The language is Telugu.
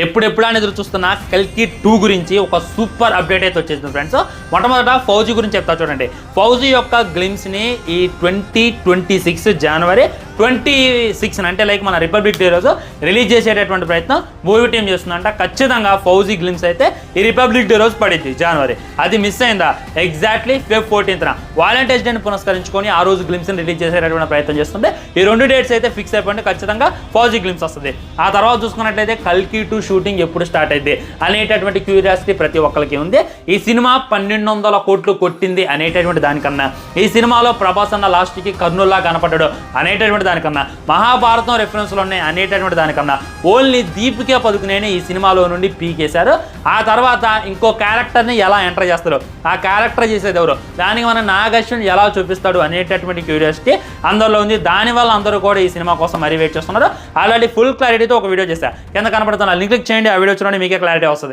ఎప్పుడెప్పుడు అని ఎదురు చూస్తున్న కల్కి 2 గురించి ఒక సూపర్ అప్డేట్ అయితే వచ్చేసింది ఫ్రెండ్స్. మొట్టమొదట ఫౌజీ గురించి చెప్తా చూడండి. ఫౌజీ యొక్క గ్లిమ్స్ని ఈ 2026 జనవరి 26 అంటే లైక్ మన రిపబ్లిక్ డే రోజు రిలీజ్ చేసేటటువంటి ప్రయత్నం మూవీ టీం చేస్తుందంట. ఖచ్చితంగా ఫౌజీ గ్లిమ్స్ అయితే ఈ రిపబ్లిక్ డే రోజు పడింది జనవరి. అది మిస్ అయిందా? ఎగ్జాక్ట్లీ Feb 14th వాలంటైన్స్ డేని పురస్కరించుకొని ఆ రోజు గ్లిమ్స్ని రిలీజ్ చేసేటటువంటి ప్రయత్నం చేస్తుంటే ఈ 2 డేట్స్ అయితే ఫిక్స్ అయిపోయింది. ఖచ్చితంగా ఫౌజీ గ్లిమ్స్ వస్తుంది. ఆ తర్వాత చూసుకున్నట్లయితే కల్కి 2 షూటింగ్ ఎప్పుడు స్టార్ట్ అయింది అనేటటువంటి క్యూరియాసిటీ ప్రతి ఒక్కరికి ఉంది. ఈ సినిమా 1200 కోట్లు కొట్టింది అనేటటువంటి దానికన్నా, ఈ సినిమాలో ప్రభాస్ అన్న లాస్ట్కి కర్నూల్లా కనపడ్డాడు అనేటటువంటి దానికన్నా, మహాభారతం రెఫరెన్స్లు ఉన్నాయి అనేటటువంటి దానికన్నా, ఓన్లీ దీపికా పదుకునేని ఈ సినిమాలో నుండి పీకేశారు. ఆ తర్వాత ఇంకో క్యారెక్టర్ని ఎలా ఎంటర్ చేస్తారు, ఆ క్యారెక్టర్ చేసేది ఎవరు, దానికి మన నాగశ్విన్ ఎలా చూపిస్తాడు అనేటటువంటి క్యూరియాసిటీ అందరిలో ఉంది. దానివల్ల అందరూ కూడా ఈ సినిమా కోసం మరీ వెయిట్ చేస్తున్నారు. ఆల్రెడీ ఫుల్ క్లారిటీతో ఒక వీడియో చేశా, కింద కనపడుతున్న లింక్ క్లిక్ చేయండి. ఆ వీడియో చూడండి, మీకే క్లారిటీ వస్తుంది.